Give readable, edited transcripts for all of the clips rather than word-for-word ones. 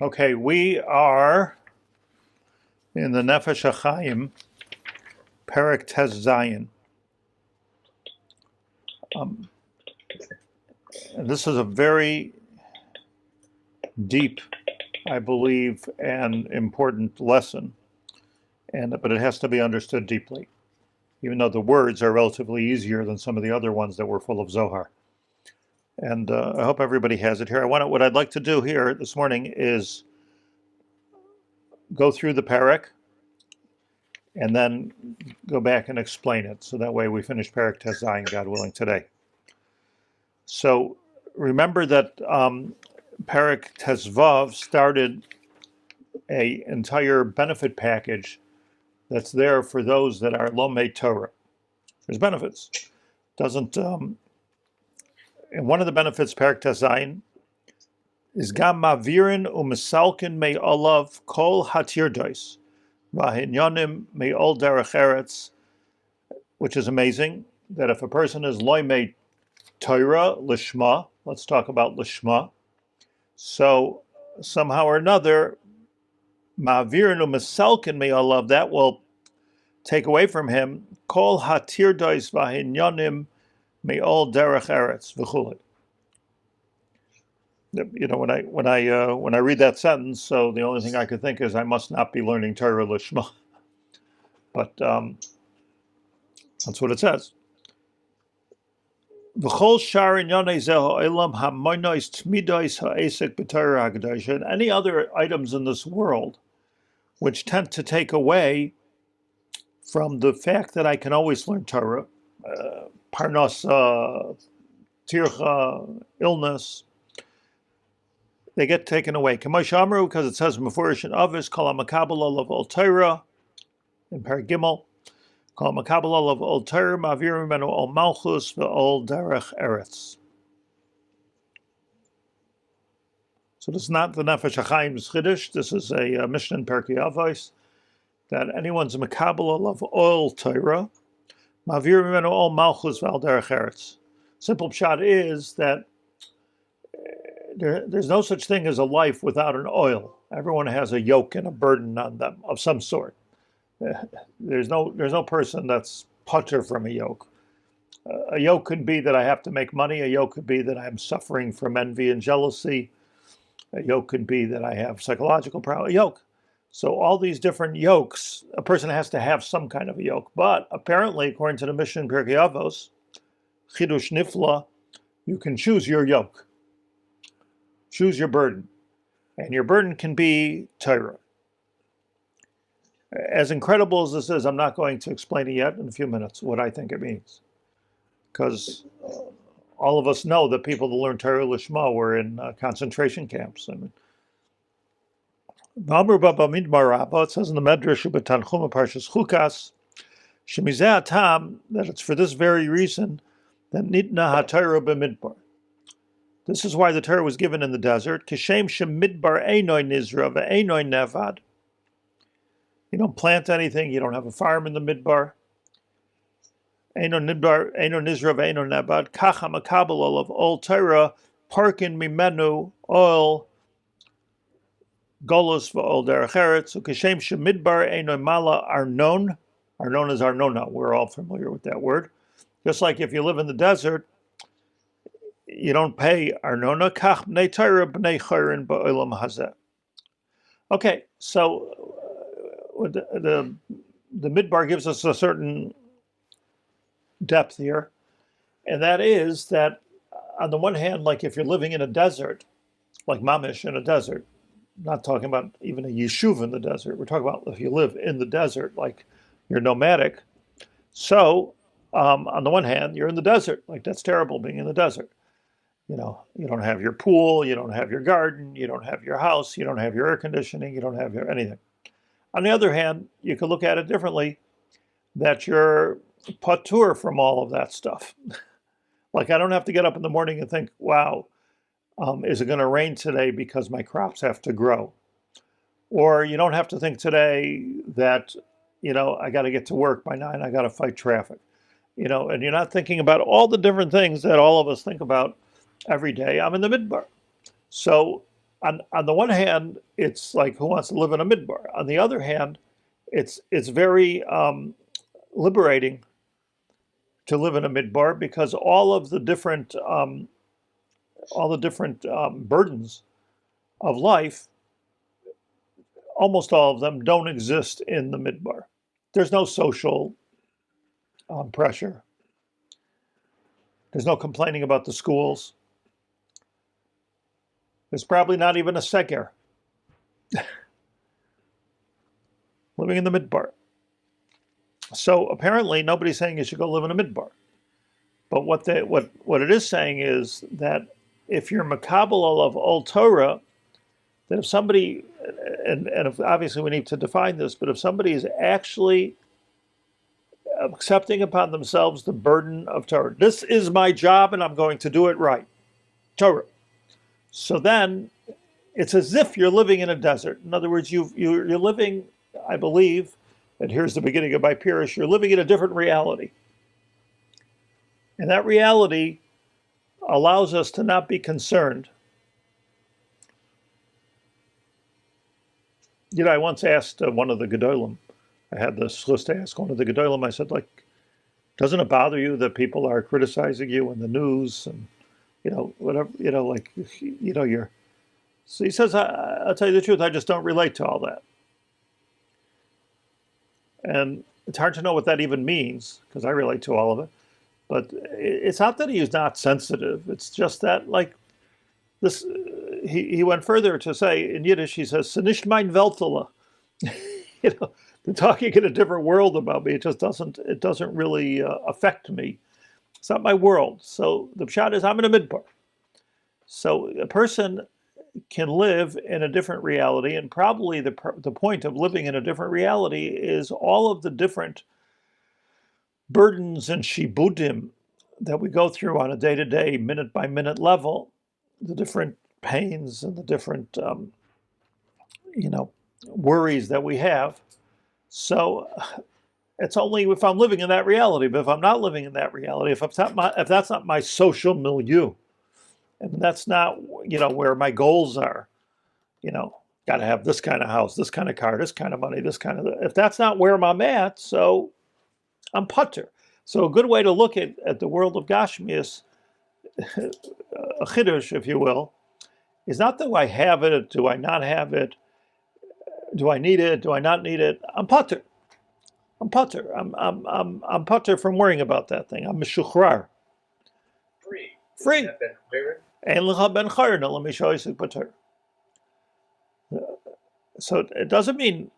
Okay, we are in the Nefesh Hachaim, Perek Tes Zayin. And this is a very deep, I believe, and important lesson, but it has to be understood deeply, even though the words are relatively easier than some of the other ones that were full of Zohar. And I hope everybody has it here. What I'd like to do here this morning is go through the Perek and then go back and explain it. So that way we finish Perek Tes Zayin, God willing, today. So remember that Perek Tes Vav started an entire benefit package that's there for those that are Lomei Torah. There's benefits. And one of the benefits, Perek Tes Zayin, is Gam Mavirin U'Misalkin Me Olav Kol Hatirdos Vahinyonim Me Ol Derech Eretz, which is amazing, that if a person is Lomei Torah, Lishma, let's talk about Lishma, so somehow or another, Ma'avirin u'Misalkin Me Olav, that will take away from him Kol Hatirdos Vahinyonim Me Ol Derech Eretz v'chulei. You know, when I read that sentence, so the only thing I could think is I must not be learning Torah Lishma, but that's what it says. V'chol Shaar Inyonei Zeh ha'olam ha'monos tmidos ha'esek b'Torah ha'kedosha, and any other items in this world which tend to take away from the fact that I can always learn Torah, parnasa, tircha, illness, they get taken away. K'mosh Amru, because it says Mefurish in Avis, Kol HaMakabel Olav Ol Torah, in Perek Gimel, Kol HaMakabel Olav Ol Torah, Ma'avir Mimenu Ol Malchus Ve'Ol Derech Eretz. So this is not the Nefesh Hachaim's Chiddush. This is a Mishnah in Perkei Avos, that anyone's Makabel Olav Ol Torah, Ma'avir Mimenu Ol Malchus Ve'Ol Derech Eretz. Simple pshat is that there's no such thing as a life without an oil. Everyone has a yoke and a burden on them of some sort. There's no person that's putter from a yoke. A yoke could be that I have to make money. A yoke could be that I'm suffering from envy and jealousy. A yoke could be that I have psychological problems. A yoke. So all these different yokes, a person has to have some kind of a yoke. But apparently, according to the Mishnah in Pirkei Avos, Chidush Nifla, you can choose your yoke. Choose your burden. And your burden can be Torah. As incredible as this is, I'm not going to explain it yet in a few minutes, what I think it means. Because all of us know that people that learn Torah Lishma were in concentration camps. I mean, it says in the Medrash Tanchuma Parshas Chukas, Shemizeh Atam, that it's for this very reason that Nitna HaTorah b'Midbar. This is why the Torah was given in the desert. Kishem shemidbar einoi nizra ve'einoi nevad. You don't plant anything. You don't have a farm in the midbar. Eino nidbar, eino nizra ve'eino nevad. Kach hamakabel olav ol Torah parkin mimenu ol golus ve'ol derech eretz. So kishem shemidbar einoi mala arnon. Arnon is arnona. We're all familiar with that word. Just like if you live in the desert, you don't pay arnona. Kach b'nei Torah b'nei chayrin ba'olam hazeh. Okay, so the midbar gives us a certain depth here, and that is that on the one hand, like if you're living in a desert, like mamish in a desert, not talking about even a yeshuv in the desert, we're talking about if you live in the desert, like you're nomadic. So on the one hand, you're in the desert, like that's terrible being in the desert. You know, you don't have your pool, you don't have your garden, you don't have your house, you don't have your air conditioning, you don't have your anything. On the other hand, you could look at it differently, that you're patur from all of that stuff. Like I don't have to get up in the morning and think, wow, is it going to rain today because my crops have to grow? Or you don't have to think today that, you know, I got to get to work by 9, I got to fight traffic. You know, and you're not thinking about all the different things that all of us think about every day. I'm in the midbar. So on the one hand, it's like who wants to live in a midbar. On the other hand, it's very liberating to live in a midbar because all the different burdens of life, almost all of them don't exist in the midbar. There's no social pressure. There's no complaining about the schools. There's probably not even a seger living in the midbar. So apparently nobody's saying you should go live in a midbar. But what it is saying is that if you're makabel of old Torah, that if somebody, and if, obviously we need to define this, but if somebody is actually accepting upon themselves the burden of Torah, this is my job and I'm going to do it right, Torah. So then it's as if you're living in a desert. In other words, you're living, I believe, and here's the beginning of my pirush, you're living in a different reality. And that reality allows us to not be concerned. I once asked one of the Gedolim, I had the schluss to ask one of the Gedolim, I said, doesn't it bother you that people are criticizing you in the news and, whatever, you're. So he says, I'll tell you the truth, I just don't relate to all that. And it's hard to know what that even means, because I relate to all of it. But it's not that he's not sensitive. It's just that, this. He went further to say in Yiddish. He says, "Nicht mein Weltele." They're talking in a different world about me. It just doesn't. It doesn't really affect me. It's not my world. So the pshat is, I'm in a midbar. So a person can live in a different reality, and probably the point of living in a different reality is all of the different burdens and shibudim that we go through on a day-to-day, minute-by-minute level, the different pains and the different, worries that we have. So it's only if I'm living in that reality. But if I'm not living in that reality, if that's not my social milieu, and that's not where my goals are, got to have this kind of house, this kind of car, this kind of money, this kind of. If that's not where I'm at, so I'm putter. So a good way to look at the world of Gashmias, a chiddush, if you will, is not do I have it, do I not have it, do I need it, do I not need it? I'm putter. I'm putter. I'm putter from worrying about that thing. I'm meshuchrar. Free. Ein lecha ben chayrin, let me show you putter. So it doesn't mean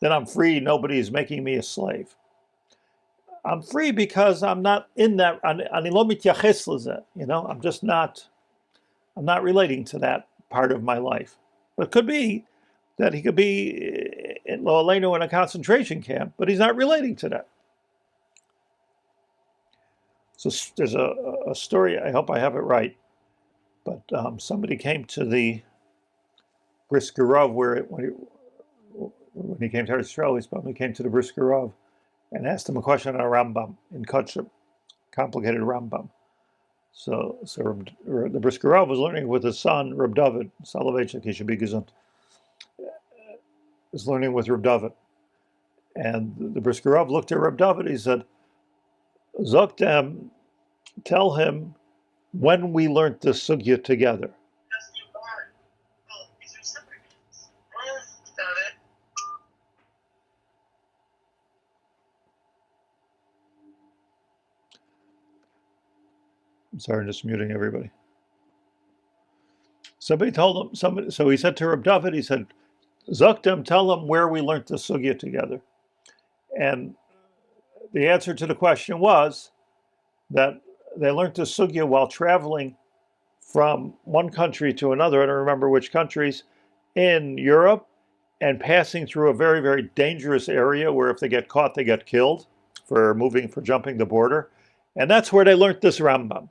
that I'm free. Nobody's making me a slave. I'm free because I'm not in that. I'm just not. I'm not relating to that part of my life. But it could be that he could be in Lo Aleinu in a concentration camp, but he's not relating to that. So there's a story. I hope I have it right, but somebody came to the Brisker Rav when he came to Eretz Yisrael. He probably came to the Brisker Rav and asked him a question on a Rambam in Kutcher, complicated Rambam. So the Brisker Rav was learning with his son, Reb David, Soloveitchik, he should be gesund, was learning with Reb David. And the Brisker Rav looked at Reb David, he said, Zoktem, tell him when we learned the sugya together. I'm sorry, I'm just muting everybody. Somebody told him, so he said to Reb David, he said, Zoktem, tell him where we learned the sugya together. And the answer to the question was that they learned the sugya while traveling from one country to another, I don't remember which countries, in Europe, and passing through a very, very dangerous area where if they get caught, they get killed for jumping the border. And that's where they learned this Rambam.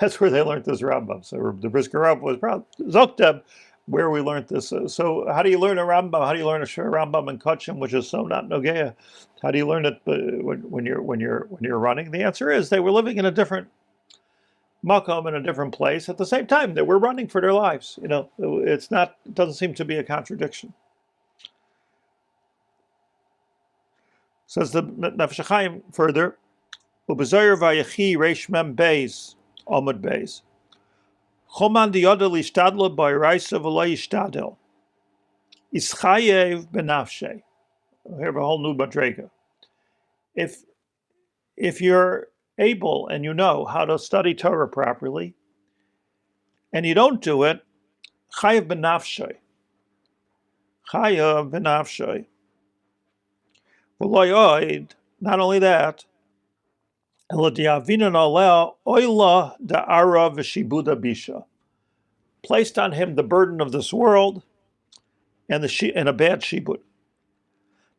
That's where they learned this Rambam. So the Brisker Rav was proud. Zoktem, where we learned this. So how do you learn a Rambam? How do you learn a Rambam in Kutchim, which is so not Nogeya? How do you learn it when you're running? The answer is they were living in a different makom in a different place at the same time that we're running for their lives. It doesn't seem to be a contradiction. Says the Nefesh Hachaim further, Ubezoyer vayechi reish mem beis, Amud beis. Choman diyoda lishtadlo ba'iraisa v'lo yishtadel. Ischayev benafshe. We have a whole new madrega. If you're able and you know how to study Torah properly, and you don't do it, chayev benafshe. Chayev benafshe. Not only that, placed on him the burden of this world and a bad shibud.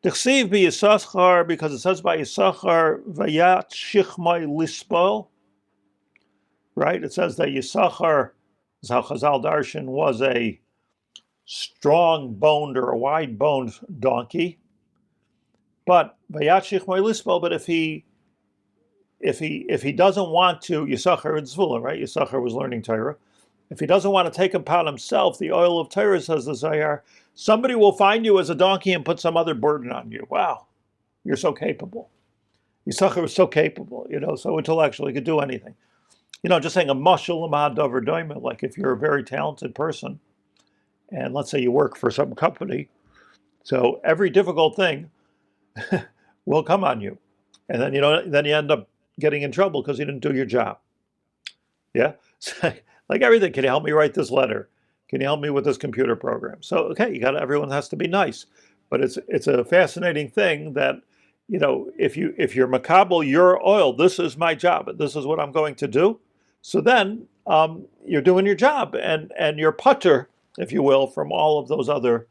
Because it says by Yisachar, Vayat Shichmai Lispol, right? It says that Yisachar, as how Chazal Darshan, was a strong-boned or a wide-boned donkey. But Vayat Shichmai Lispol, but if he doesn't want to, Yisachar and Zvula, right? Yisachar was learning Torah. If he doesn't want to take upon himself the oil of Torah, says the Zohar, somebody will find you as a donkey and put some other burden on you. Wow, you're so capable. Yisachar was so capable, so intellectually could do anything. Just saying a mashal amad davar doima, like if you're a very talented person, and let's say you work for some company, so every difficult thing will come on you, and then you end up getting in trouble because you didn't do your job. Yeah. Like everything, can you help me write this letter? Can you help me with this computer program? So, okay, everyone has to be nice, but it's a fascinating thing that, if you're makabel, your oil, this is my job, this is what I'm going to do. So then you're doing your job and you're putter, if you will, from all of those other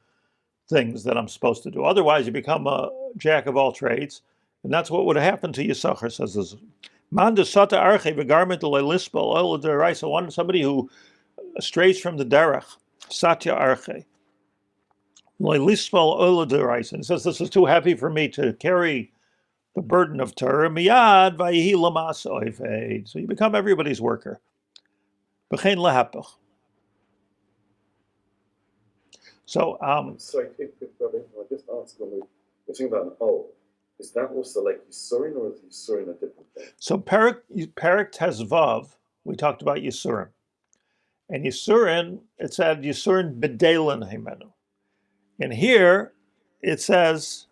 things that I'm supposed to do. Otherwise, you become a jack of all trades, and that's what would have happened to Yisachar, says this. Somebody who strays from the derech, satya arche. And says, this is too heavy for me to carry the burden of Torah. So you become everybody's worker. So sorry, if I just ask, when we're talking about an oil, is that also like Yisurin, or is Yisurin a different thing? So Perek Tezvav, we talked about Yisurin. And Yisurin, it said Yisurin B'Deilin Himenu. And here it says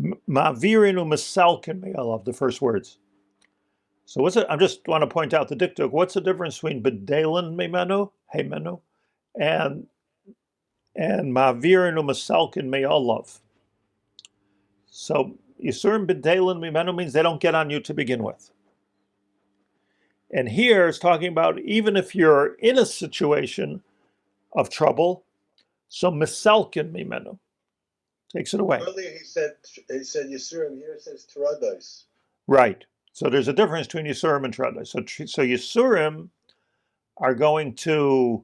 Ma'virin u'Mesalkin Me'alav, the first words. So what's it? I just want to point out the diktuk. What's the difference between B'Deilin Himenu and Ma'virin u'Mesalkin Me'alav? So Yisurim B'Deilin Mimenu means they don't get on you to begin with. And here it's talking about even if you're in a situation of trouble, so Misalkin Mimenu takes it away. Earlier he said Yisurim, here it says Terados. Right. So there's a difference between Yisurim and Terados. So Yisurim are going to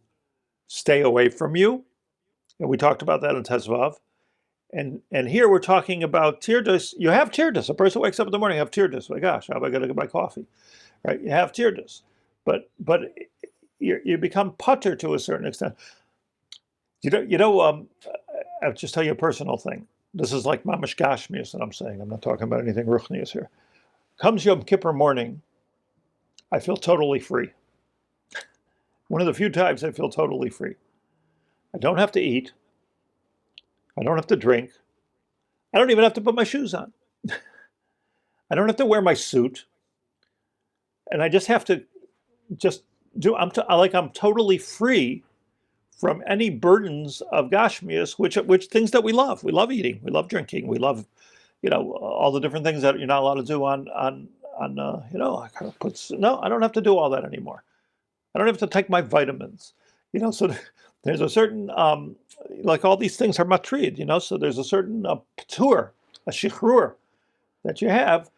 stay away from you. And we talked about that in Tezvav. And here we're talking about tirdas. You have tirdas. A person wakes up in the morning, have tirdas. My gosh, how am I going to get my coffee? Right? You have tirdas, but you become putter to a certain extent. I'll just tell you a personal thing. This is like mamash gashmius that I'm saying. I'm not talking about anything ruchnius here. Comes Yom Kippur morning, I feel totally free. One of the few times I feel totally free. I don't have to eat. I don't have to drink. I don't even have to put my shoes on. I don't have to wear my suit. And I just have to I'm totally free from any burdens of gashmias, which things that we love. We love eating. We love drinking. We love, all the different things that you're not allowed to do on I don't have to do all that anymore. I don't have to take my vitamins. So there's a certain, like all these things are matrid, so there's a certain patur, a shichrur that you have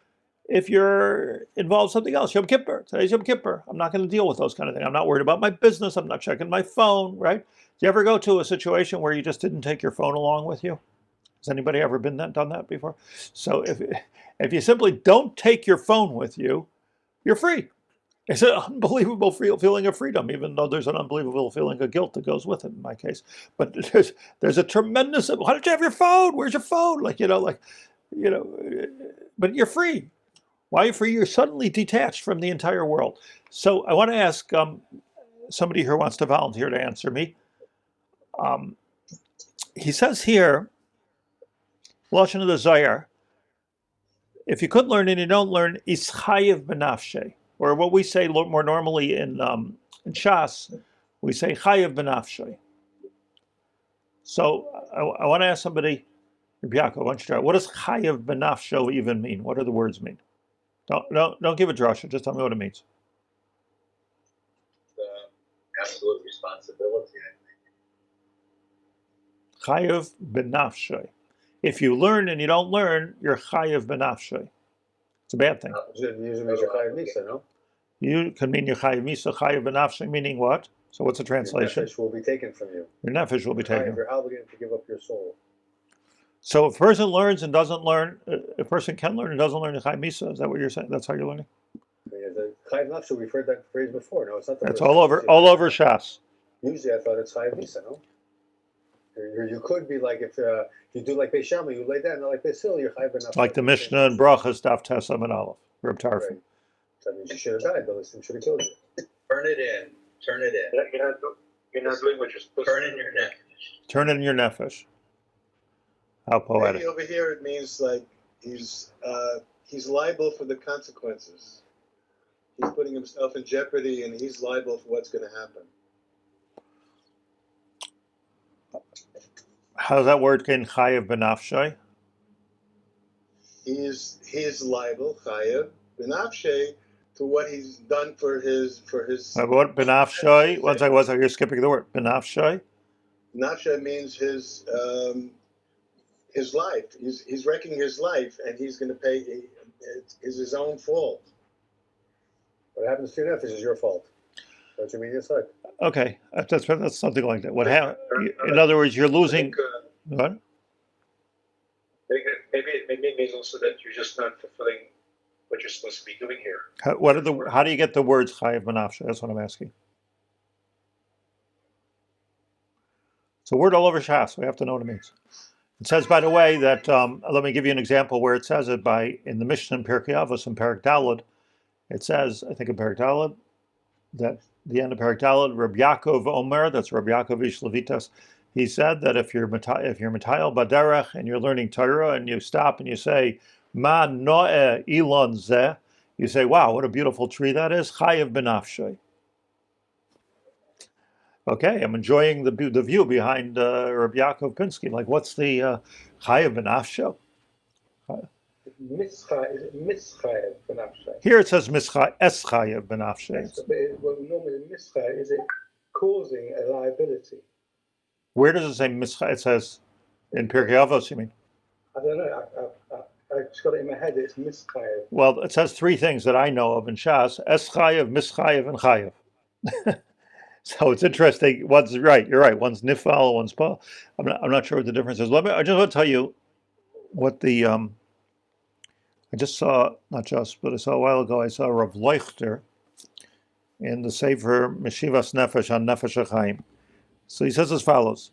if you're involved in something else. Yom Kippur, today's Yom Kippur. I'm not going to deal with those kind of things. I'm not worried about my business. I'm not checking my phone, right? Do you ever go to a situation where you just didn't take your phone along with you? Has anybody ever done that before? So if you simply don't take your phone with you, you're free. It's an unbelievable feeling of freedom, even though there's an unbelievable feeling of guilt that goes with it in my case. But there's a tremendous. Why don't you have your phone? Where's your phone? But you're free. Why are you free? You're suddenly detached from the entire world. So I want to ask somebody here wants to volunteer to answer me. He says here, Lashon of the Zohar, if you couldn't learn and you don't learn, ischayev benafshe, or what we say more normally in Shas, we say chayev benafshe. So I want to ask somebody, Rabbi Yaakov, why don't you try? What does chayev benafshe even mean? What do the words mean? Don't give a drasha. Just tell me what it means. Absolute responsibility, I think. Chayev benafshe. If you learn and you don't learn, you're chayev benafshe. It's a bad thing. Usually means you're chayav misa, no? You can mean you're chayev misa, chayev benafshe, meaning what? So what's the translation? Your nefesh will be taken from you. Your nefesh will be taken. You're obligated to give up your soul. So if a person learns and doesn't learn, a person can learn and doesn't learn the chayev misa, is that what you're saying? That's how you're learning? The chayav nafshe, we've heard that phrase before. No, it's not the That's first all over Shas. Usually I thought it's chayav misa, no? You could be like, if you do like Beis Shammai, you lay down, not like Beis Hillel, you're chayav nafshe. Like the Mishnah and Brachas, Daf Tesam and Aleph, Reb Tarfon. Right. So that means you should have died, though. This thing should have killed you. Turn it in. You're not doing what you're supposed to. Turn in your nefesh. Turn in your nefesh. How poetic. Maybe over here it means like he's liable for the consequences. He's putting himself in jeopardy, and he's liable for what's going to happen. How's that word in chayev benafshe? He is liable, chayev, benafshe, to what he's done for his. What benafshe? One second, you're skipping the word benafshe. Benafshe means his life. He's wrecking his life, and he's going to pay. It's his own fault. What happens to your nefesh is your fault. Don't you mean it's like? Okay, that's something like that. What happened? In other words, you're losing. What? Maybe it means also that you're just not fulfilling what you're supposed to be doing here. How do you get the words chayev benafshe? That's what I'm asking. It's a word all over Shas. We have to know what it means. It says, by the way, that let me give you an example where it says it in the Mishnah in Pirkei Avos in Perek Daled. It says, I think in Perek Daled, that the end of Perek Daled, Rabbi Yaakov Omer, that's Rabbi Yaakov Ish Levitas, he said that if you're Matayal Baderech and you're learning Torah and you stop and you say, Ma no'eh ilon zeh, you say, wow, what a beautiful tree that is, chayev benafshe. Okay, I'm enjoying the view behind Rabbi Yaakov Pinsky. Like, what's the chayev benafshe? Mischayev benafshe. Here it says eschayev benafshe. Well, normally mischayev is it causing a liability. Where does it say mischayev? It says in Pirkei Avos, you mean? I don't know. I just got it in my head. It's mischayev. Well, it says three things that I know of in Shas: eschayev, mischayev, and chayev. So it's interesting. One's right. You're right. One's nifal, one's pa. I'm not sure what the difference is. I just want to tell you what the I just saw, not just, but I saw a while ago, I saw Rav Leuchter in the Sefer Meshivas Nefesh on Nefesh Hachaim. So he says as follows: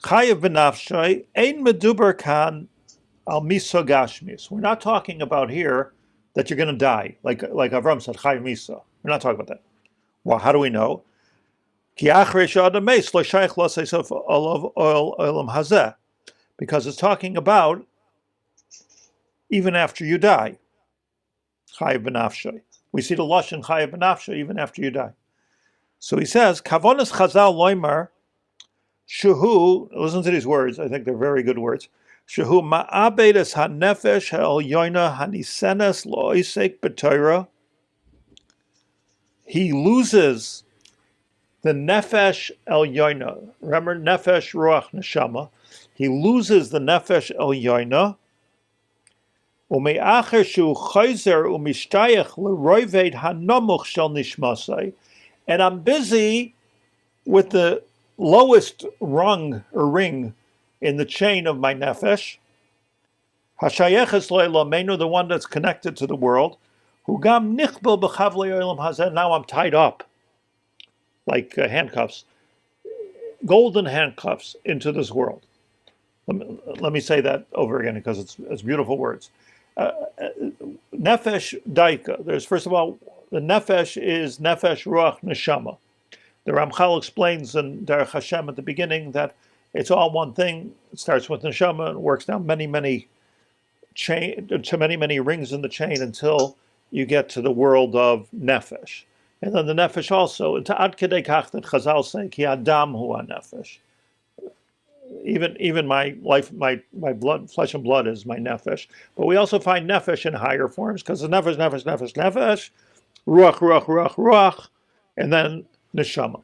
Chayev benafshay ein meduber kan al misa gashmis. We're not talking about here that you're going to die, like Avram said, chayev misa. We're not talking about that. Well, how do we know? Because it's talking about even after you die. Chayev benafshay. We see the lashon chayev benafshay even after you die. So he says, Kavonas Chazal Loimar, Shehu, listen to these words, I think they're very good words. Shehu ma'abedes hanefesh ha'elyoina hanisenes lo'isek b'Torah. He loses the nefesh elyoina. Remember, nefesh, ruach, neshama. He loses the nefesh elyoina. Ume'acher shu chayzer umishtayach l'roived hanomuch shel nishmasai. And I'm busy with the lowest rung or ring in the chain of my nefesh. Hashayeches le'elomeinu, the one that's connected to the world. Hugam nichbel b'chavlei olam hazeh. Now I'm tied up like handcuffs, golden handcuffs into this world. Let me say that over again because it's beautiful words. Nefesh daika. There's first of all, the nefesh is nefesh ruach neshama. The Ramchal explains in Derech Hashem at the beginning that it's all one thing. It starts with neshama and works down many rings in the chain until you get to the world of nefesh. And then the nefesh also, it's ad kedei kach that Chazal say, ki adam hu nefesh. Even my life, my blood, flesh and blood is my nefesh. But we also find nefesh in higher forms because the nefesh, ruach, and then neshama.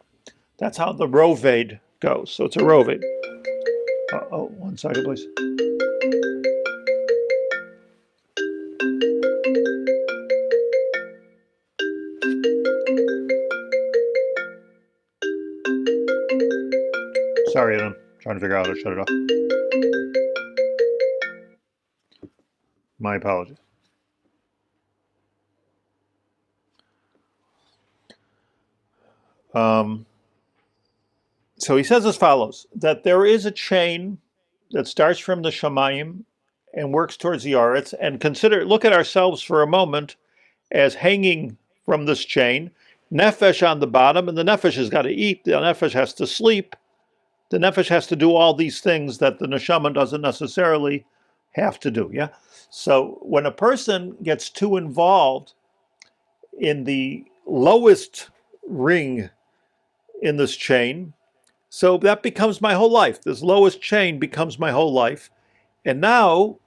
That's how the roved goes. So it's a roved. One second, please. Sorry, I'm trying to figure out how to shut it off. My apologies. So he says as follows, that there is a chain that starts from the Shamayim and works towards the Aretz, and look at ourselves for a moment as hanging from this chain, Nefesh on the bottom, and the Nefesh has got to eat, the Nefesh has to sleep, the Nefesh has to do all these things that the Neshama doesn't necessarily have to do, yeah? So when a person gets too involved in the lowest ring in this chain, so that becomes my whole life. This lowest chain becomes my whole life. And now,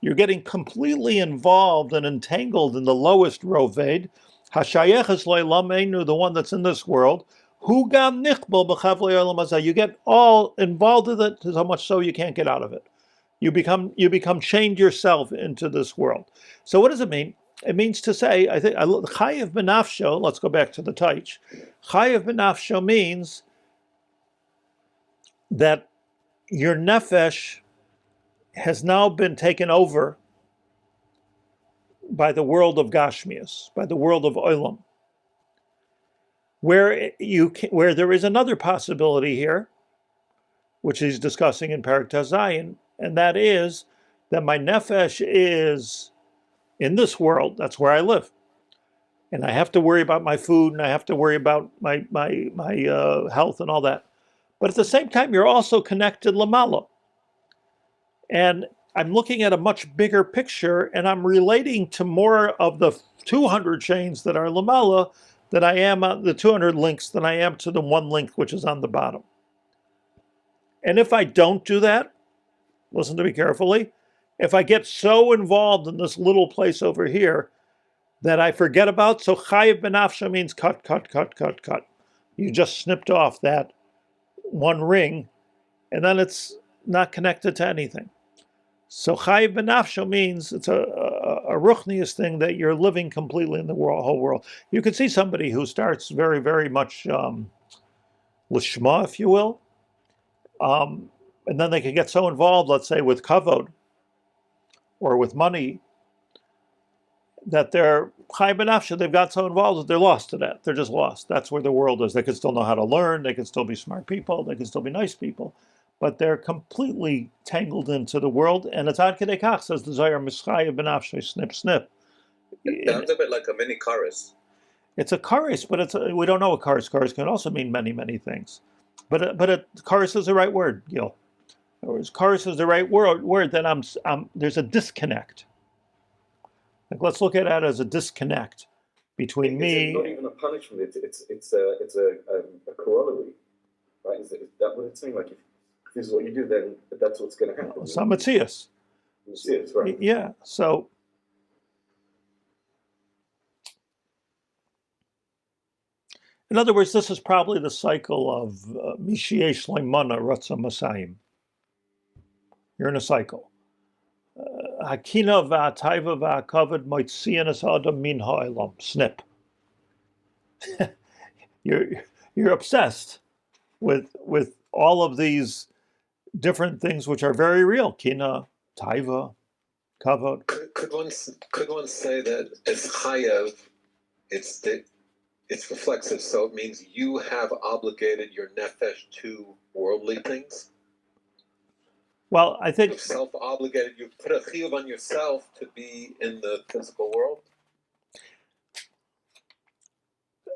you're getting completely involved and entangled in the lowest roved, the one that's in this world. You get all involved in it so much so you can't get out of it. You become chained yourself into this world. So what does it mean? It means to say, I think, chayiv b'nafsho, let's go back to the taich. Chayiv b'nafsho means that your nefesh has now been taken over by the world of Gashmias, by the world of Olam, where there is another possibility here, which he's discussing in Parak Tazayin, and that is that my nefesh is in this world. That's where I live, and I have to worry about my food, and I have to worry about my health and all that. But at the same time, you're also connected lamala, and I'm looking at a much bigger picture, and I'm relating to more of the 200 chains that are lamala than I am the 200 links than I am to the one link which is on the bottom. And if I don't do that, listen to me carefully, if I get so involved in this little place over here that I forget about, so chayiv b'nafsha means cut. You just snipped off that one ring, and then it's not connected to anything. So chayiv b'nafsha means it's a ruchnius thing that you're living completely in the whole world. You could see somebody who starts very, very much lishma, if you will, and then they can get so involved, let's say, with kavod or with money, that they're chayiv b'nafsha, they've got so involved that they're lost to that. They're just lost. That's where the world is. They can still know how to learn. They can still be smart people. They can still be nice people. But they're completely tangled into the world. And it's ad kedei kach, says the Zohar, mischayiv b'nafsha, snip. It sounds a bit like a mini chorus. It's a chorus, but we don't know what chorus. Chorus can also mean many, many things. But chorus is the right word, Gil. Chorus is the right word. That there's a disconnect. Like, let's look at it as a disconnect between me. It's not even a punishment. It's a corollary, right? Is that what it's saying? Like, if this is what you do, then that's what's going to happen. Some Matthias. Matthias, right? Yeah. So. In other words, this is probably the cycle of Mishiesh Leimana Ratza Masayim. You're in a cycle. Hakina va'ataiva va'akavod moitzian es adam min ha'olam. Snip. You're obsessed with all of these different things which are very real. Kina, taiva, kavod. Could one say that as chayav, it's reflexive, so it means you have obligated your nefesh to worldly things? Well, I think You've self-obligated, you put a chiyuv on yourself to be in the physical world?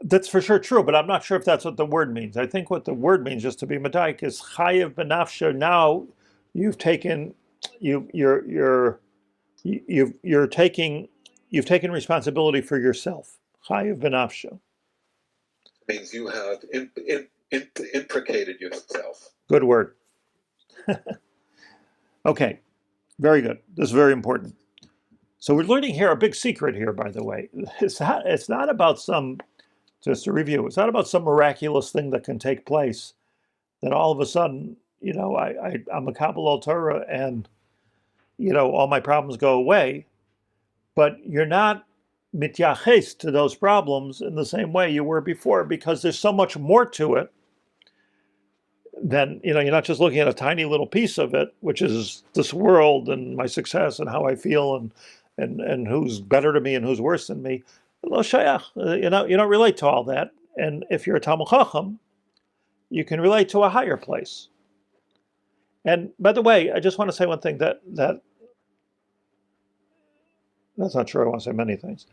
that's for sure true, but I'm not sure if that's what the word means. I think what the word means, just to be medayik, is chayav benafsha. Now you've taken you're taken responsibility for yourself. Chayav benafsha. Means you have imprecated yourself. Good word. Okay, very good. This is very important. So we're learning here a big secret here, by the way. It's not about some, just to review, it's not about some miraculous thing that can take place that all of a sudden, I'm a Kabbalah Torah and, all my problems go away. But you're not mityaches to those problems in the same way you were before, because there's so much more to it than, you're not just looking at a tiny little piece of it, which is this world and my success and how I feel and who's better to me and who's worse than me. Lo shayach. You don't relate to all that. And if you're a Talmud Chacham, you can relate to a higher place. And by the way, I just want to say one thing that's not true. I want to say many things,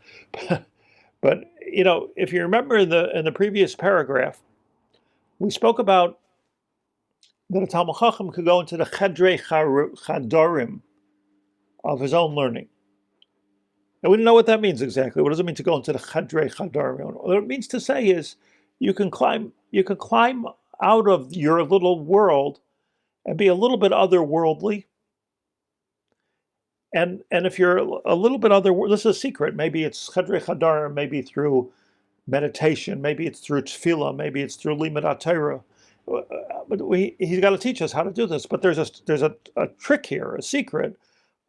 but if you remember in the previous paragraph, we spoke about that a Talmud Chacham could go into the chedrei chadorim of his own learning. And we don't know what that means exactly. What does it mean to go into the chedrei chadorim? What it means to say is you can climb out of your little world and be a little bit otherworldly. And if you're a little bit this is a secret. Maybe it's chedrei chadorim, maybe through meditation, maybe it's through tefillah, maybe it's through limud Torah. But he's got to teach us how to do this. But there's a trick here, a secret,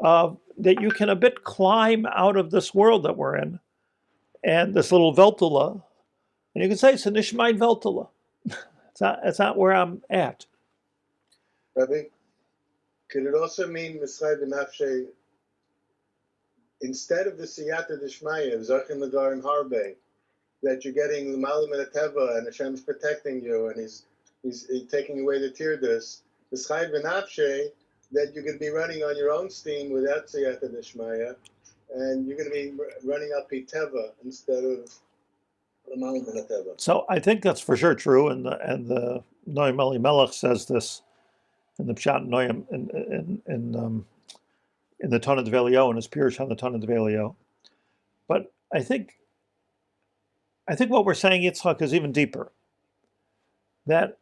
that you can a bit climb out of this world that we're in, and this little veltula, and you can say it's a nishmain veltula. It's not where I'm at. Rabbi, could it also mean Mitzray b'nafshe, instead of the siyata d'shmaya, Zachim l'darim harbe, that you're getting l'malim and teva, and Hashem's protecting you, and He's taking away the tirdas, Mitzray b'nafshe, that you're going to be running on your own steam without siyata d'shmaya, and you're going to be running up teva instead of l'malim and teva. So I think that's for sure true, and the Noam Elimelech says this in the Pshat Noam in the Tanna D'Velio, in his Pirush on the Tanna D'Velio. But I think what we're saying, Yitzchak, is even deeper. That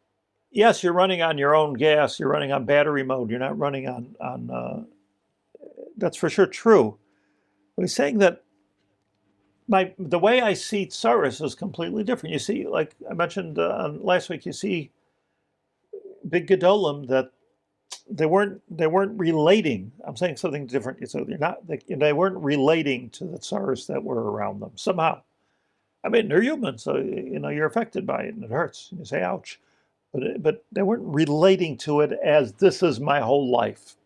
yes, you're running on your own gas, you're running on battery mode, you're not running on that's for sure true. But he's saying that the way I see tsaris is completely different. You see, like I mentioned last week, you see big gedolim that they weren't relating. I'm saying something different. So they weren't relating to the tsaris that were around them somehow. I mean, they're human, so you're affected by it and it hurts. You say, ouch. But they weren't relating to it as this is my whole life.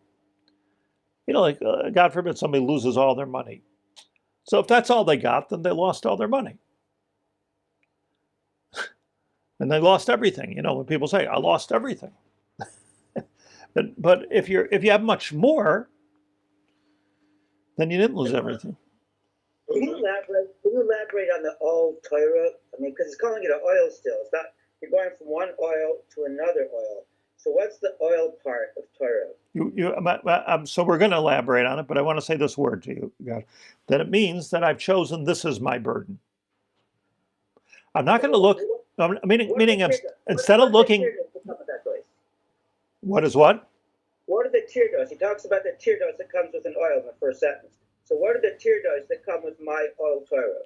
God forbid somebody loses all their money. So if that's all they got, then they lost all their money. And they lost everything. When people say, I lost everything. But if you have much more, then you didn't lose everything. Can you elaborate on the oil Torah? I mean, because it's calling it an oil still. It's not. You're going from one oil to another oil. So what's the oil part of Torah? So we're going to elaborate on it, but I want to say this word to you, God, that it means that I've chosen this as my burden. I'm not going to look. Meaning, instead of looking. What is what? What are the tirdos? He talks about the tirdos that comes with an oil in the first sentence. So what are the tirdos that come with my oil Torah?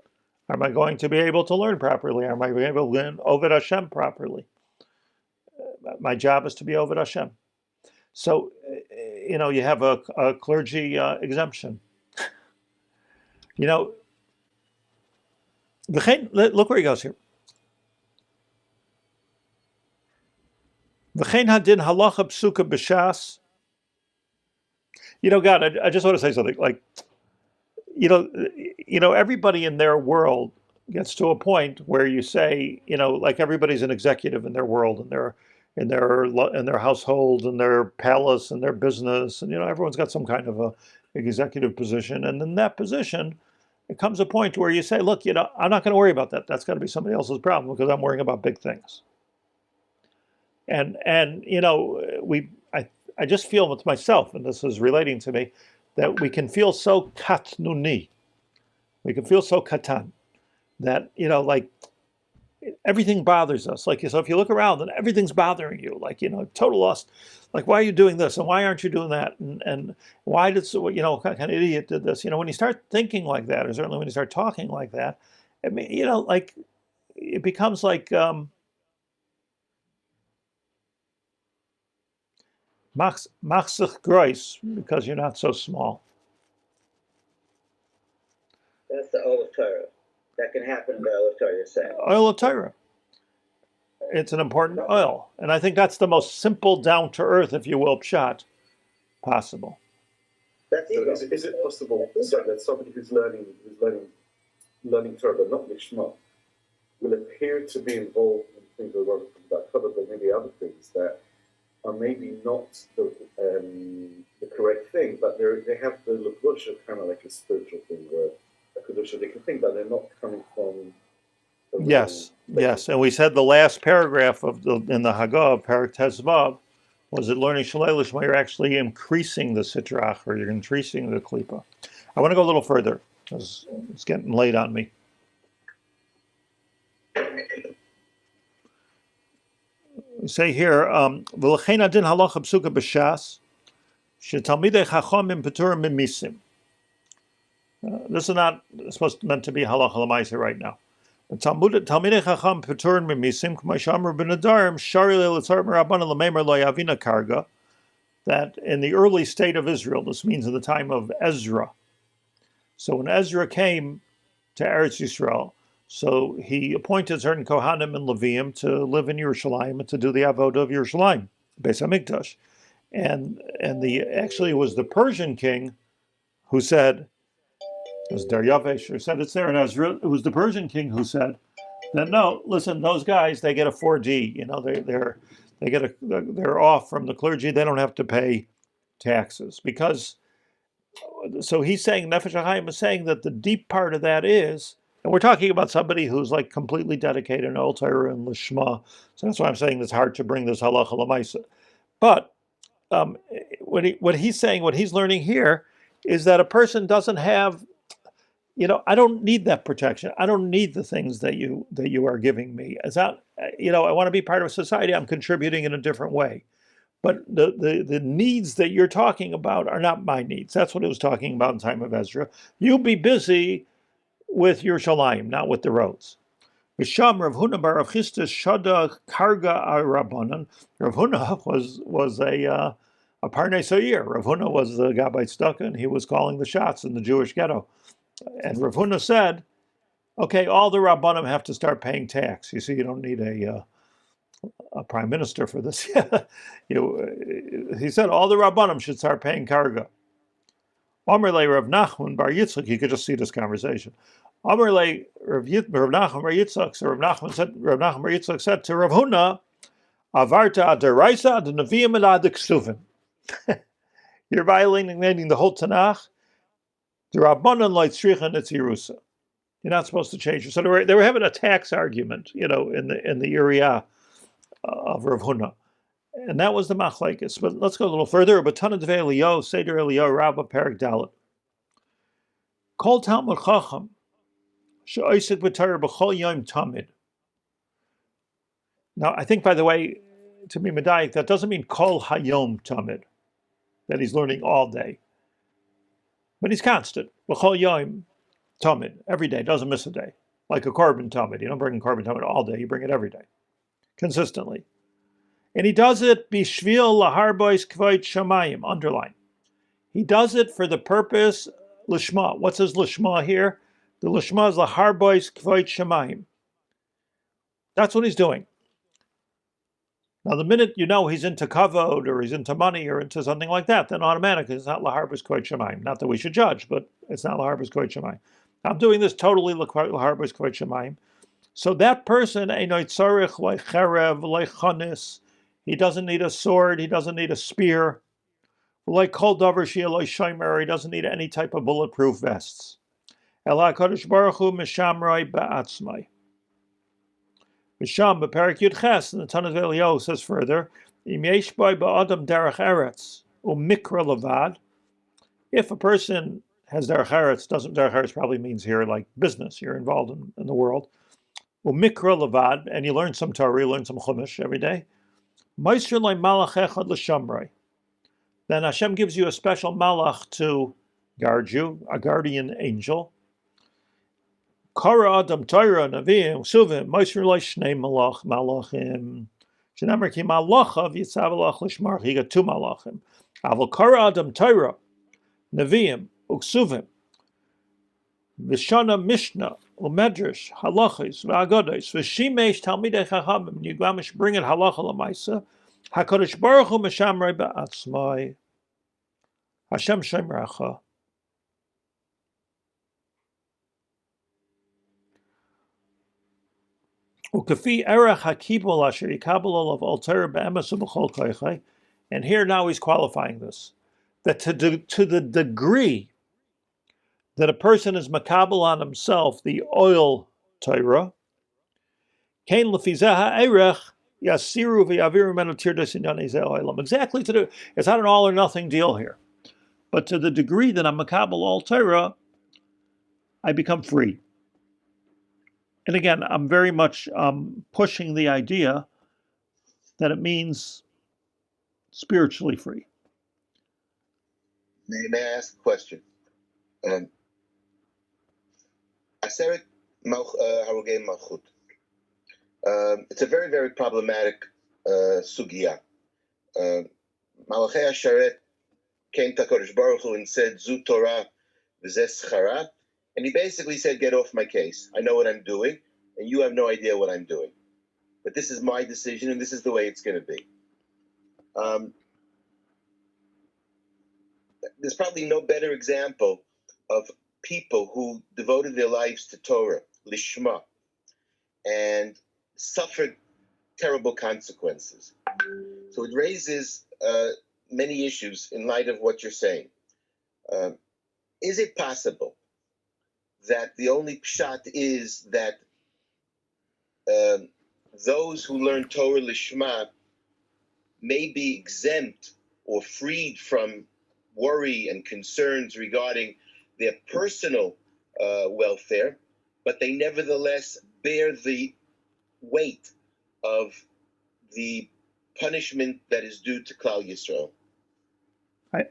Am I going to be able to learn properly? Am I able to learn Oved Hashem properly? My job is to be Oved Hashem. So, you have a clergy exemption. Look where he goes here. V'chein hadin halacha psuka b'shas God, I just want to say something. Like, everybody in their world gets to a point where you say, like everybody's an executive in their world, and in their household, and their palace, and their business, and everyone's got some kind of a executive position, and in that position, it comes a point where you say, look, I'm not going to worry about that. That's got to be somebody else's problem because I'm worrying about big things. And I just feel with myself, and this is relating to me, that we can feel so katnuni, we can feel so katan, that like everything bothers us. Like, so if you look around and everything's bothering you, like total loss. Like, why are you doing this and why aren't you doing that? And why did what kind of idiot did this? When you start thinking like that, or certainly when you start talking like that, I mean, like it becomes like machzich grois, because you're not so small. That's the oil of Torah. That can happen in the oil of Torah, you're saying. Oil of Torah. It's an important oil. And I think that's the most simple, down to earth, if you will, pshat possible. That's So ego. is it possible that somebody who's learning Torah but not Lishma will appear to be involved in things we're going to talk about Torah, but maybe other things that are maybe not the correct thing, but they have the lukush of kind of like a spiritual thing, where a kedusha, they can think that they're not coming from. Yes, and we said the last paragraph in the Haggadah, Parak Tezvav, was that learning Shalei Lishma, you're actually increasing the sitrach, or you're increasing the klipa. I want to go a little further, because it's getting late on me. We say here, V'lechein adin halacha psuka b'shas, shetalmidei chachamim peturim mimisim. This is not meant to be halacha l'maaseh right now. Talmidei chacham peturim mimisim, k'may b'nadarim, shari le'letzar m'rabbanan l'meimer lo yavina karga, that in the early state of Israel, this means in the time of Ezra. So when Ezra came to Eretz Yisrael, so he appointed certain Kohanim and Leviim to live in Yerushalayim and to do the avodah of Yerushalayim, Beis Hamikdash. And actually it was the Persian king who said, it was Daryavesh who said it's there in Ezra, it was the Persian king who said that, no, listen, those guys, they get a 4D, they're off from the clergy, they don't have to pay taxes. Because, so he's saying, Nefesh Hachaim is saying that the deep part of that is, and we're talking about somebody who's like completely dedicated in Old Torah and Lishma, so that's why I'm saying it's hard to bring this halacha l'maaseh. But what he's saying, what he's learning here, is that a person doesn't have, I don't need that protection. I don't need the things that you are giving me. As I want to be part of society. I'm contributing in a different way. But the needs that you're talking about are not my needs. That's what it was talking about in the time of Ezra. You be busy with Yerushalayim, not with the roads. Misham Rav Huna bar Rav Chisda shada karga rabbanan. Rav Huna was a parnei soyer. Rav Huna was the Gabbai Tzedakah, and he was calling the shots in the Jewish ghetto. And Rav Huna said, okay, all the rabbanim have to start paying tax. You see, you don't need a prime minister for this. He said all the rabbanim should start paying karga. Amarle Rav Nachman bar Yitzchak, you could just see this conversation. Amarle Rav Nachman bar Yitzchak, so Rav Nachman bar Yitzchak said to Rav Huna, Avarta adaraisa ad neviim and ad ksuvim. You're violating the whole Tanakh. The Rabbanan light stricha netzirusa. You're not supposed to change it. So they were having a tax argument, in the area of Rav Huna. And that was the machlekes. But let's go a little further. But Tana Devei Eliyahu, Seder Eliyahu, Rabbah Perak Dalet. Kol Talmud Chacham, she'oisik b'Torah b'chol yom tamid. Now, I think, by the way, to be medayik, that doesn't mean kol hayom tamid, that he's learning all day. But he's constant. B'chol yom tamid, every day, doesn't miss a day. Like a korban tamid. You don't bring a korban tamid all day, you bring it every day, consistently. And he does it bishvil laharbois kvoit shamayim, underline. He does it for the purpose, lishma. What's his lishma here? The lishma is laharbois kvoit shamayim. That's what he's doing. Now, the minute you know he's into kavod or he's into money or into something like that, then automatically it's not laharbus koit shemayim. Not that we should judge, but it's not laharbus koit shemayim. I'm doing this totally laharbus koit shemayim. So that person, einoy tzarich like cherev like chanis, he doesn't need a sword, he doesn't need a spear, like kol davar she'eloi shomer, he doesn't need any type of bulletproof vests. Ela HaKadosh Baruch Hu mishamroi ba'atzmai. Misham b'perik Yud Ches, and the Tanakh Eliyahu says further, Im yesh boi ba'adam derech eretz u'mikra levad. If a person has derech eretz, derech eretz probably means here like business, you're involved in the world. U'mikra levad, and you learn some Torah, you learn some Chumash every day. Ma'isr lo malach echad l'shamroi. Then Hashem gives you a special malach to guard you, a guardian angel. Kara Adam Torah Nevi'im Suvim Mosher Lo Shnei Malachim Shenemar Ki Malachav Yitzav Alach Lishmar. He got two malachim. Aval Kara Adam Torah Nevi'im Uksuvim V'shana Mishnah Umedrash Halachis V'Agodos V'Shimesh Talmidei Chachamim. You gamish bring it halacha l'maisa. Hakadosh Baruch Hu Meshamrei Ba'atzmai. Hashem Shemracha. And here now he's qualifying this, that to the degree that a person is makabel on himself the oil Torah, exactly it's not an all or nothing deal here, but to the degree that I'm makabel all Torah, I become free. And again, I'm very much pushing the idea that it means spiritually free. May I ask a question? Aseret Harogei Malchut. It's a very, very problematic sugya. Malachei Hasharet came to HaKadosh Baruch Hu and said, Zu Torah v'zeh schara. And he basically said, get off my case. I know what I'm doing, and you have no idea what I'm doing. But this is my decision, and this is the way it's going to be. There's probably no better example of people who devoted their lives to Torah, lishma, and suffered terrible consequences. So it raises many issues in light of what you're saying. Is it possible that the only pshat is that those who learn Torah lishma may be exempt or freed from worry and concerns regarding their personal welfare, but they nevertheless bear the weight of the punishment that is due to Klal Yisrael?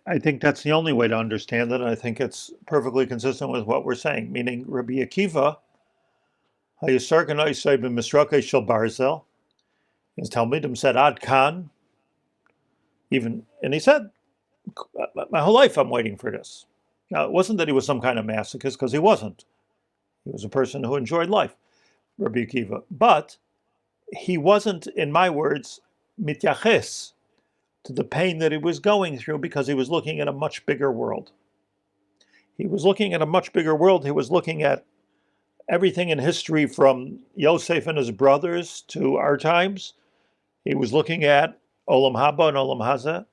I think that's the only way to understand it. I think it's perfectly consistent with what we're saying, meaning Rabbi Akiva, his Talmidim said, Ad Kan, and he said, my whole life I'm waiting for this. Now, it wasn't that he was some kind of masochist, because he wasn't. He was a person who enjoyed life, Rabbi Akiva. But he wasn't, in my words, mityaches to the pain that he was going through, because he was looking at a much bigger world. He was looking at a much bigger world. He was looking at everything in history from Yosef and his brothers to our times. He was looking at Olam Haba and Olam Hazeh.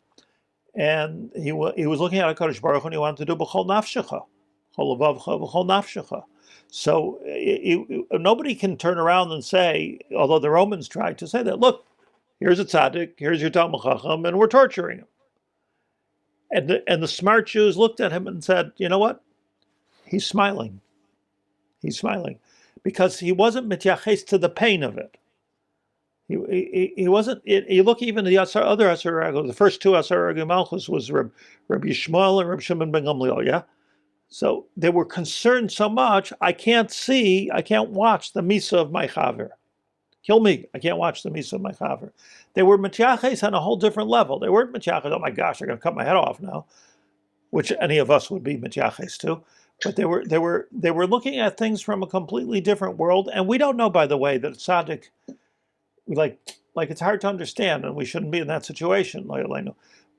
And he was looking at HaKadosh Baruch Hu, and he wanted to do B'chol Nafshecha, Chol Levavcha, B'chol Nafshecha. So nobody can turn around and say, although the Romans tried to say that, look, here's a tzaddik, here's your Talmid Chacham, and we're torturing him. And the smart Jews looked at him and said, you know what? He's smiling. He's smiling. Because he wasn't mityaches to the pain of it. He wasn't. You look even at the other Asar, the first two Asar Malchus was Rabbi Yishmael and Rabbi Shimon ben Gamliel, yeah? So they were concerned so much, I can't watch the Misa of my Chaver. Kill me, I can't watch the Misa of my Chaver. They were mityaches on a whole different level. They weren't mityaches, oh my gosh, they're going to cut my head off now, which any of us would be mityaches to. But they were looking at things from a completely different world, and we don't know, by the way, that tzaddik, like like it's hard to understand, and we shouldn't be in that situation,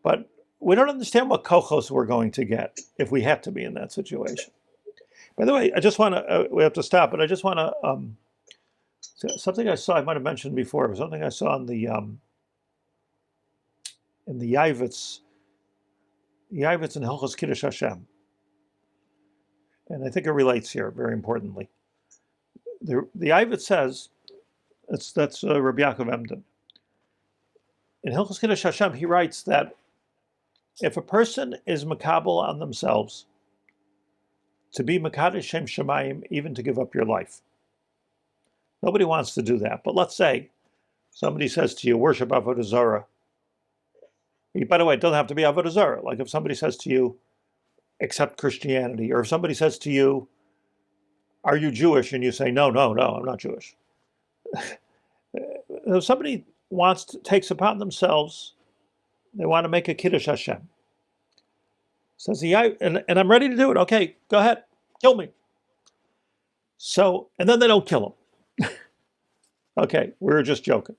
but we don't understand what kochos we're going to get if we have to be in that situation. By the way, I just want to, we have to stop, but I just want to, something I saw, I might have mentioned before, something I saw in the Yavitz in Hilchos Kiddush Hashem. And I think it relates here very importantly. The Yavitz says, that's Rabbi Yaacov Haber. In Kehillas Shivtei Yeshurun, he writes that if a person is makabel on themselves to be mekadesh Shem Shemayim, even to give up your life. Nobody wants to do that. But let's say somebody says to you, worship Avodah Zarah. By the way, it doesn't have to be Avodah Zarah. Like if somebody says to you, accept Christianity, or if somebody says to you, are you Jewish? And you say, no, I'm not Jewish. If somebody takes upon themselves, they want to make a Kiddush Hashem. Says and I'm ready to do it. Okay, go ahead, kill me. So, and then they don't kill him. Okay, we were just joking.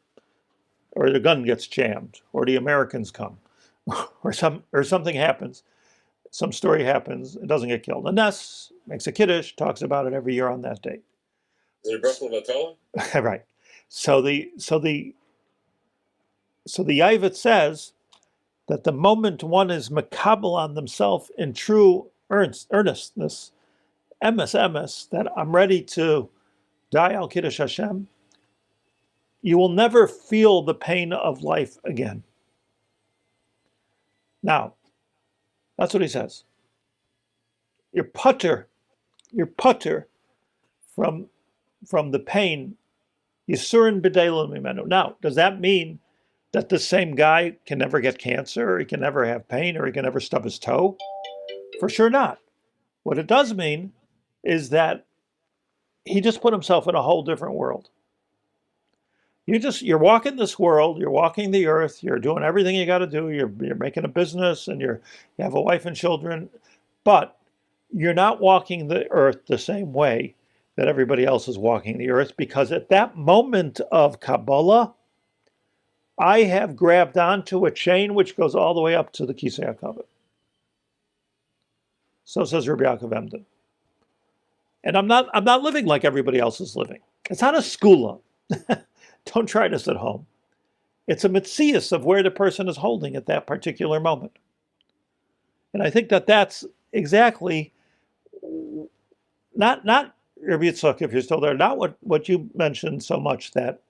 Or the gun gets jammed, or the Americans come, or something happens. Some story happens, it doesn't get killed. And Ness makes a Kiddush, talks about it every year on that date. Is it a Brussels Vatala? Right. So the Yavitz says that the moment one is makabel on themselves in true earnestness, emes, that I'm ready to die al Kiddush Hashem, you will never feel the pain of life again. Now, that's what he says. You're putter from the pain. Yisurin b'deilim mimenu. Now, does that mean that the same guy can never get cancer, or he can never have pain, or he can never stub his toe? For sure not. What it does mean is that he just put himself in a whole different world. You're walking this world, you're walking the earth, you're doing everything you got to do, you're making a business, and you have a wife and children, but you're not walking the earth the same way that everybody else is walking the earth, because at that moment of Kabbalah, I have grabbed onto a chain which goes all the way up to the Kisei HaKavod. So says Rabbi Yaacov Haber. And I'm not living like everybody else is living. It's not a skula. Don't try this at home. It's a metzius of where the person is holding at that particular moment. And I think that that's exactly not Rabbi Yitzchak, if you're still there, not what you mentioned so much, that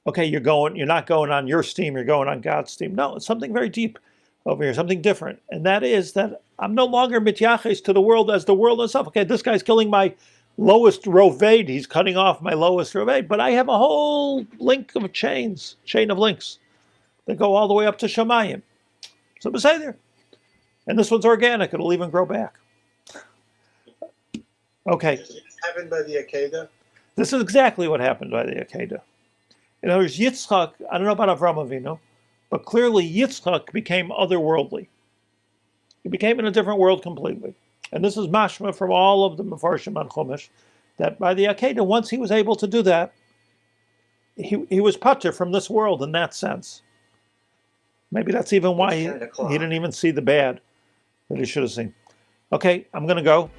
okay, you're not going on your steam, you're going on God's steam. No, it's something very deep over here, something different. And that is that I'm no longer mityaches to the world as the world itself. Okay, this guy's killing my lowest roved, he's cutting off my lowest roved, but I have a whole chain of links that go all the way up to Shemayim. So beside there. And this one's organic, it'll even grow back. Okay. This happened by the Akedah? This is exactly what happened by the Akedah. In other words, Yitzchak, I don't know about Avram Avinu, but clearly Yitzchak became otherworldly. He became in a different world completely. And this is mashma from all of the Mefarshim on Chumash, that by the Akedah, once he was able to do that, he was patur from this world in that sense. Maybe that's even why he didn't even see the bad that he should have seen. Okay, I'm going to go.